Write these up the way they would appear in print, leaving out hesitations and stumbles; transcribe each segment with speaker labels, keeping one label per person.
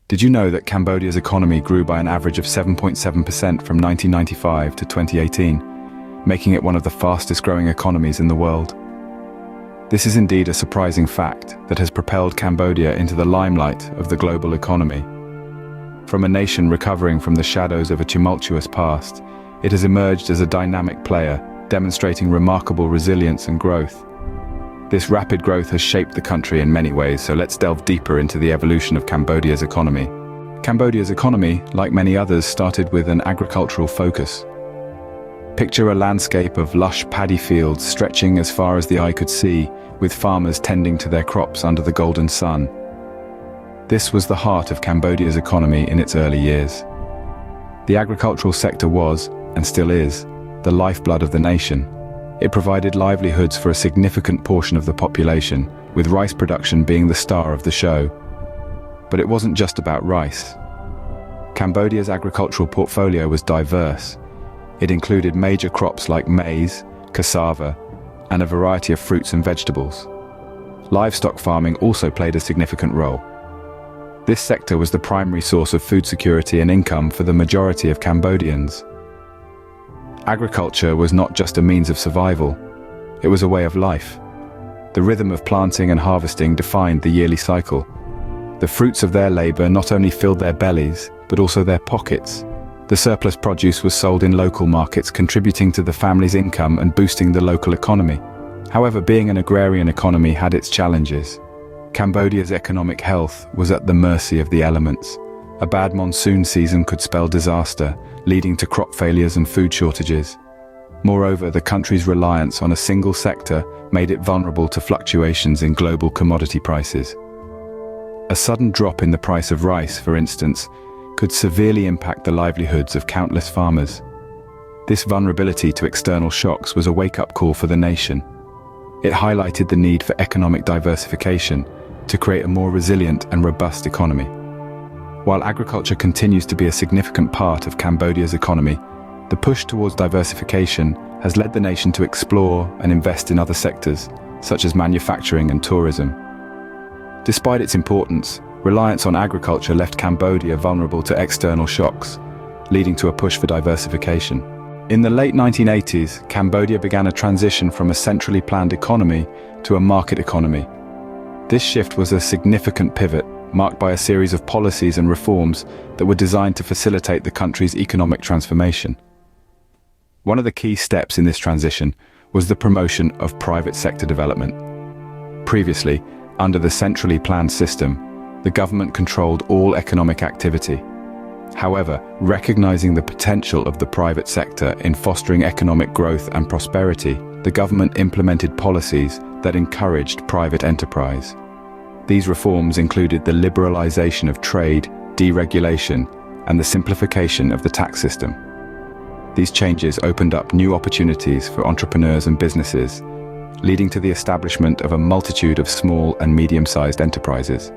Speaker 1: Did you know that Cambodia's economy grew by an average of 7.7% from 1995 to 2018, making it one of the fastest growing economies in the world? This is indeed a surprising fact that has propelled Cambodia into the limelight of the global economy. From a nation recovering from the shadows of a tumultuous past, it has emerged as a dynamic player, demonstrating remarkable resilience and growth. This rapid growth has shaped the country in many ways, so let's delve deeper into the evolution of Cambodia's economy. Cambodia's economy, like many others, started with an agricultural focus. Picture a landscape of lush paddy fields stretching as far as the eye could see, with farmers tending to their crops under the golden sun. This was the heart of Cambodia's economy in its early years. The agricultural sector was, and still is, the lifeblood of the nation. It provided livelihoods for a significant portion of the population, with rice production being the star of the show. But it wasn't just about rice. Cambodia's agricultural portfolio was diverse. It included major crops like maize, cassava, and a variety of fruits and vegetables. Livestock farming also played a significant role. This sector was the primary source of food security and income for the majority of Cambodians. Agriculture was not just a means of survival, it was a way of life. The rhythm of planting and harvesting defined the yearly cycle. The fruits of their labor not only filled their bellies, but also their pockets. The surplus produce was sold in local markets, contributing to the family's income and boosting the local economy. However, being an agrarian economy had its challenges. Cambodia's economic health was at the mercy of the elements. A bad monsoon season could spell disaster, leading to crop failures and food shortages. Moreover, the country's reliance on a single sector made it vulnerable to fluctuations in global commodity prices. A sudden drop in the price of rice, for instance, could severely impact the livelihoods of countless farmers. This vulnerability to external shocks was a wake-up call for the nation. It highlighted the need for economic diversification to create a more resilient and robust economy. While agriculture continues to be a significant part of Cambodia's economy, the push towards diversification has led the nation to explore and invest in other sectors, such as manufacturing and tourism. Despite its importance, reliance on agriculture left Cambodia vulnerable to external shocks, leading to a push for diversification. In the late 1980s, Cambodia began a transition from a centrally planned economy to a market economy. This shift was a significant pivot, marked by a series of policies and reforms that were designed to facilitate the country's economic transformation. One of the key steps in this transition was the promotion of private sector development. Previously, under the centrally planned system, the government controlled all economic activity. However, recognizing the potential of the private sector in fostering economic growth and prosperity, the government implemented policies that encouraged private enterprise. These reforms included the liberalization of trade, deregulation, and the simplification of the tax system. These changes opened up new opportunities for entrepreneurs and businesses, leading to the establishment of a multitude of small and medium-sized enterprises.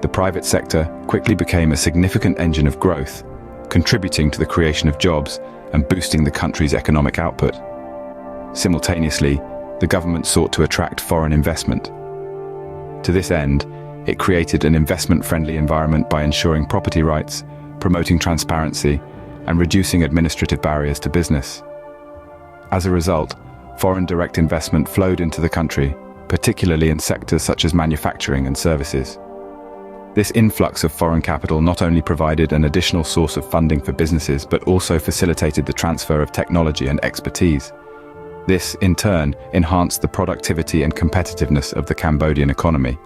Speaker 1: The private sector quickly became a significant engine of growth, contributing to the creation of jobs and boosting the country's economic output. Simultaneously, the government sought to attract foreign investment. To this end, it created an investment-friendly environment by ensuring property rights, promoting transparency, and reducing administrative barriers to business. As a result, foreign direct investment flowed into the country, particularly in sectors such as manufacturing and services. This influx of foreign capital not only provided an additional source of funding for businesses, but also facilitated the transfer of technology and expertise. This, in turn, enhanced the productivity and competitiveness of the Cambodian economy.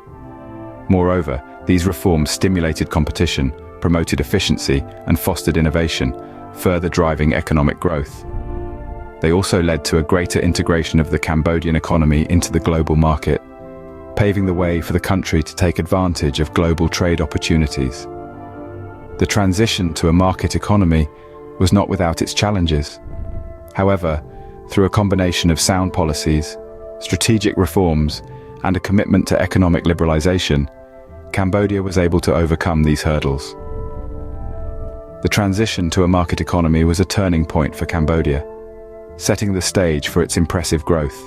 Speaker 1: Moreover, these reforms stimulated competition, promoted efficiency, and fostered innovation, further driving economic growth. They also led to a greater integration of the Cambodian economy into the global market, paving the way for the country to take advantage of global trade opportunities. The transition to a market economy was not without its challenges. However, through a combination of sound policies, strategic reforms, and a commitment to economic liberalization, Cambodia was able to overcome these hurdles. The transition to a market economy was a turning point for Cambodia, setting the stage for its impressive growth.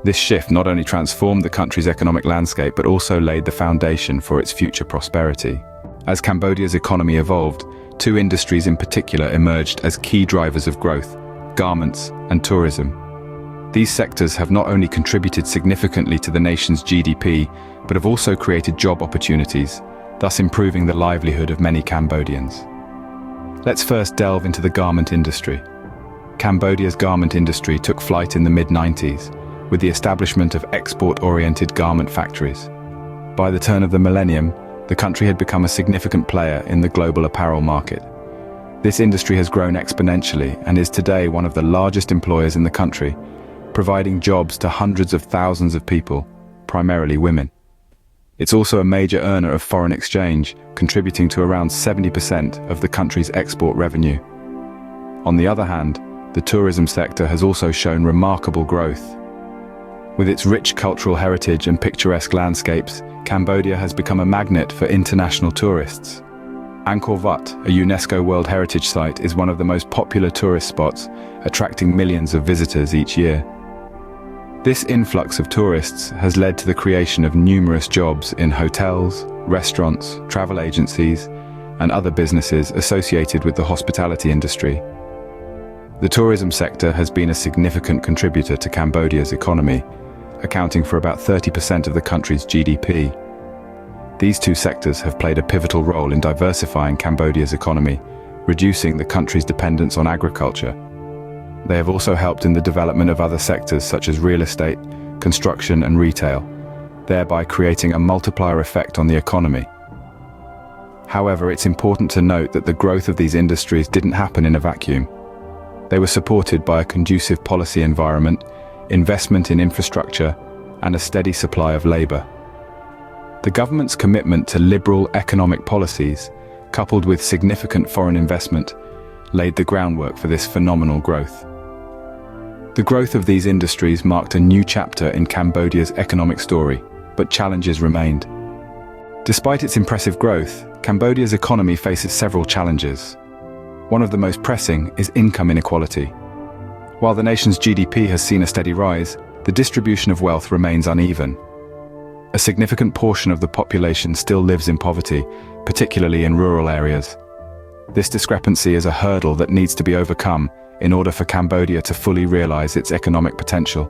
Speaker 1: This shift not only transformed the country's economic landscape, but also laid the foundation for its future prosperity. As Cambodia's economy evolved, two industries in particular emerged as key drivers of growth: garments and tourism. These sectors have not only contributed significantly to the nation's GDP, but have also created job opportunities, thus improving the livelihood of many Cambodians. Let's first delve into the garment industry. Cambodia's garment industry took flight in the mid-90s, with the establishment of export-oriented garment factories. By the turn of the millennium, the country had become a significant player in the global apparel market. This industry has grown exponentially and is today one of the largest employers in the country, providing jobs to hundreds of thousands of people, primarily women. It's also a major earner of foreign exchange, contributing to around 70% of the country's export revenue. On the other hand, the tourism sector has also shown remarkable growth. With its rich cultural heritage and picturesque landscapes, Cambodia has become a magnet for international tourists. Angkor Wat, a UNESCO World Heritage Site, is one of the most popular tourist spots, attracting millions of visitors each year. This influx of tourists has led to the creation of numerous jobs in hotels, restaurants, travel agencies, and other businesses associated with the hospitality industry. The tourism sector has been a significant contributor to Cambodia's economy, accounting for about 30% of the country's GDP. These two sectors have played a pivotal role in diversifying Cambodia's economy, reducing the country's dependence on agriculture. They have also helped in the development of other sectors such as real estate, construction, and retail, thereby creating a multiplier effect on the economy. However, it's important to note that the growth of these industries didn't happen in a vacuum. They were supported by a conducive policy environment, investment in infrastructure, and a steady supply of labor. The government's commitment to liberal economic policies, coupled with significant foreign investment, laid the groundwork for this phenomenal growth. The growth of these industries marked a new chapter in Cambodia's economic story, but challenges remained. Despite its impressive growth, Cambodia's economy faces several challenges. One of the most pressing is income inequality. While the nation's GDP has seen a steady rise, the distribution of wealth remains uneven. A significant portion of the population still lives in poverty, particularly in rural areas. This discrepancy is a hurdle that needs to be overcome in order for Cambodia to fully realize its economic potential.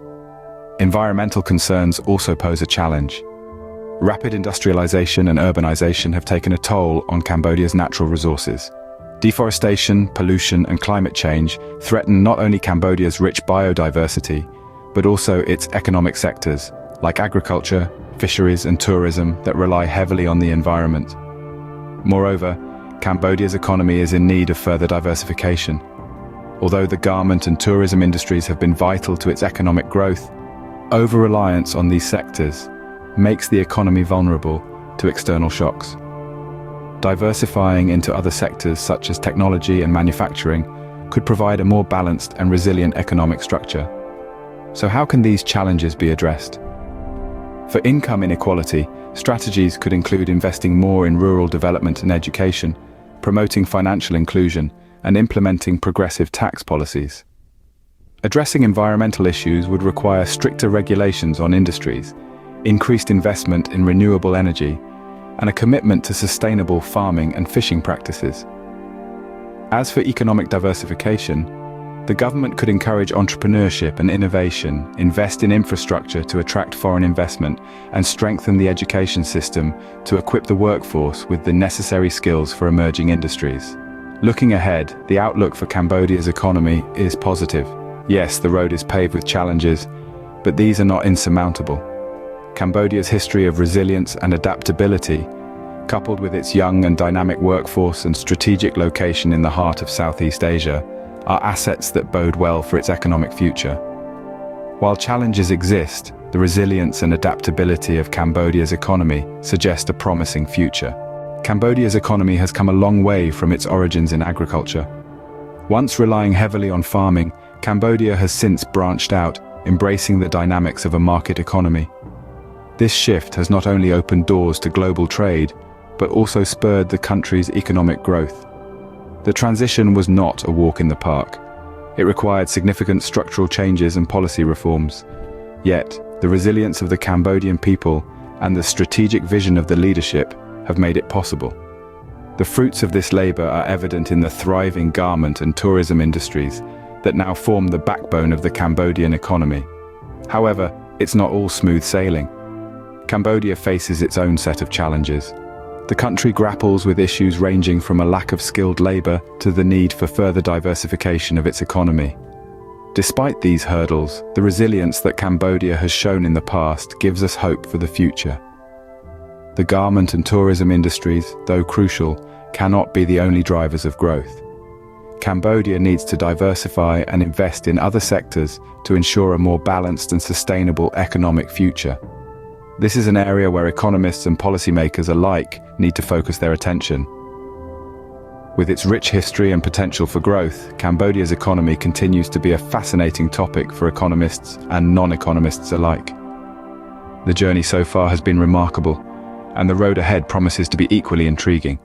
Speaker 1: Environmental concerns also pose a challenge. Rapid industrialization and urbanization have taken a toll on Cambodia's natural resources. Deforestation, pollution, and climate change threaten not only Cambodia's rich biodiversity, but also its economic sectors, like agriculture, fisheries, and tourism that rely heavily on the environment. Moreover, Cambodia's economy is in need of further diversification. Although the garment and tourism industries have been vital to its economic growth, over-reliance on these sectors makes the economy vulnerable to external shocks. Diversifying into other sectors such as technology and manufacturing could provide a more balanced and resilient economic structure. So how can these challenges be addressed? For income inequality, strategies could include investing more in rural development and education, promoting financial inclusion, and implementing progressive tax policies. Addressing environmental issues would require stricter regulations on industries, increased investment in renewable energy, and a commitment to sustainable farming and fishing practices. As for economic diversification, the government could encourage entrepreneurship and innovation, invest in infrastructure to attract foreign investment, and strengthen the education system to equip the workforce with the necessary skills for emerging industries. Looking ahead, the outlook for Cambodia's economy is positive. Yes, the road is paved with challenges, but these are not insurmountable. Cambodia's history of resilience and adaptability, coupled with its young and dynamic workforce and strategic location in the heart of Southeast Asia, are assets that bode well for its economic future. While challenges exist, the resilience and adaptability of Cambodia's economy suggest a promising future. Cambodia's economy has come a long way from its origins in agriculture. Once relying heavily on farming, Cambodia has since branched out, embracing the dynamics of a market economy. This shift has not only opened doors to global trade, but also spurred the country's economic growth. The transition was not a walk in the park. It required significant structural changes and policy reforms. Yet, the resilience of the Cambodian people and the strategic vision of the leadership have made it possible. The fruits of this labor are evident in the thriving garment and tourism industries that now form the backbone of the Cambodian economy. However, it's not all smooth sailing. Cambodia faces its own set of challenges. The country grapples with issues ranging from a lack of skilled labor to the need for further diversification of its economy. Despite these hurdles, the resilience that Cambodia has shown in the past gives us hope for the future. The garment and tourism industries, though crucial, cannot be the only drivers of growth. Cambodia needs to diversify and invest in other sectors to ensure a more balanced and sustainable economic future. This is an area where economists and policymakers alike need to focus their attention. With its rich history and potential for growth, Cambodia's economy continues to be a fascinating topic for economists and non-economists alike. The journey so far has been remarkable, and the road ahead promises to be equally intriguing.